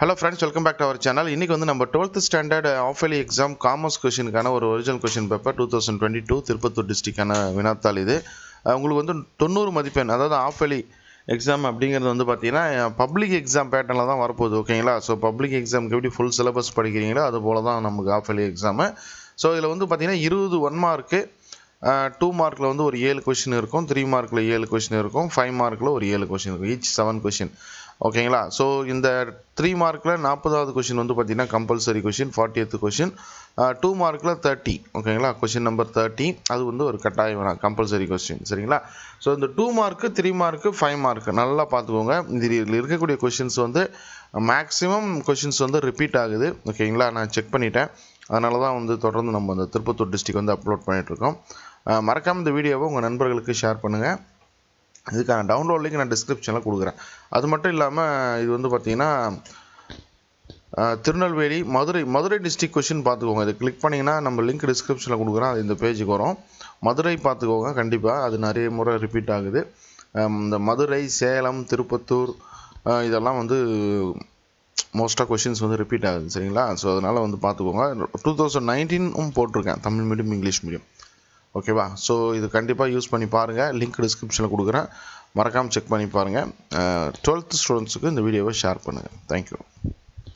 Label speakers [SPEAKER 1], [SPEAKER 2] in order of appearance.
[SPEAKER 1] Hello friends, welcome back to our channel. இன்னைக்கு வந்து நம்ம 12th standard half yearly exam commerce क्वेश्चनக்கான ஒரு ஒரிஜினல் क्वेश्चन பேப்பர் 2022 திருப்பத்தூர் டிஸ்ட்ரிக்டான வினாத்தாள் இது. உங்களுக்கு வந்து 90 மதிப்பெண், அதாவது half yearly எக்ஸாம் அப்படிங்கிறது வந்து பார்த்தீங்கன்னா பப்ளிக் எக்ஸாம் பேட்டர்னில் தான் வரப்போகுது. ஓகேங்களா? ஸோ பப்ளிக் எக்ஸாமுக்கு எப்படி ஃபுல் சிலபஸ் படிக்கிறீங்களோ அது போல தான் நமக்கு half yearly எக்ஸாமு. ஸோ இதில் வந்து பார்த்தீங்கன்னா 20 1 மார்க்கு, 2 மார்க்கில் வந்து ஒரு 7 கொஷின் இருக்கும், 3 மார்க்கில் 7 கொஷின் இருக்கும், 5 மார்க்கில் ஒரு 7 கொஷின் இருக்கும், ஈச் 7 கொஷின். ஓகேங்களா? ஸோ இந்த 3 மார்க்கில் 40வது கொஷின் வந்து பார்த்தீங்கன்னா கம்பல்சரி கொஷின், 40th கொஷின். 2 மார்க்கில் 30, ஓகேங்களா? கொஷின் நம்பர் 30 அது வந்து ஒரு கட்டாயம் வேணாம், கம்பல்சரி கொஸ்டின். சரிங்களா? ஸோ இந்த 2 மார்க்கு, 3 மார்க்கு, 5 மார்க்கு நல்லா பார்த்துக்கோங்க. இதில் இருக்கக்கூடிய கொஷின்ஸ் வந்து மேக்ஸிமம் கொஷின்ஸ் வந்து ரிப்பீட் ஆகுது. ஓகேங்களா? நான் செக் பண்ணிட்டேன். அதனால தான் வந்து தொடர்ந்து நம்ம அந்த திருப்பத்தூர் டிஸ்ட்ரிக்ட் வந்து அப்லோட் பண்ணிகிட்ருக்கோம். மறக்காமல் இந்த வீடியோவை உங்கள் நண்பர்களுக்கு ஷேர் பண்ணுங்கள். இதுக்கான டவுன்லோட் லிங்க் நான் டிஸ்கிரிப்ஷனில் கொடுக்குறேன். அது மட்டும் இல்லாமல் இது வந்து பார்த்திங்கன்னா திருநெல்வேலி, மதுரை டிஸ்ட்ரிக்ட் கொஷின் பார்த்துக்கோங்க. இது கிளிக் பண்ணிங்கன்னா நம்ம லிங்க் டிஸ்கிரிப்ஷனில் கொடுக்குறேன், அது இந்த பேஜுக்கு வரும். மதுரை பார்த்துக்கோங்க, கண்டிப்பாக அது நிறைய முறை ரிப்பீட் ஆகுது. இந்த மதுரை, சேலம், திருப்பத்தூர் இதெல்லாம் வந்து மோஸ்ட்டாக கொஷின்ஸ் வந்து ரிப்பீட் ஆகுது. சரிங்களா? ஸோ அதனால் வந்து பார்த்துக்கோங்க. 2019 போட்டிருக்கேன், தமிழ் மீடியம், இங்கிலீஷ் மீடியம். ஓகேவா? ஸோ இது கண்டிப்பாக யூஸ் பண்ணி பாருங்கள், லிங்க் டிஸ்கிரிப்ஷனில் கொடுக்குறேன், மறக்காமல் செக் பண்ணி பாருங்கள். 12th ஸ்டூடெண்ட்ஸுக்கு இந்த வீடியோவை ஷேர் பண்ணுங்கள். தேங்க்யூ.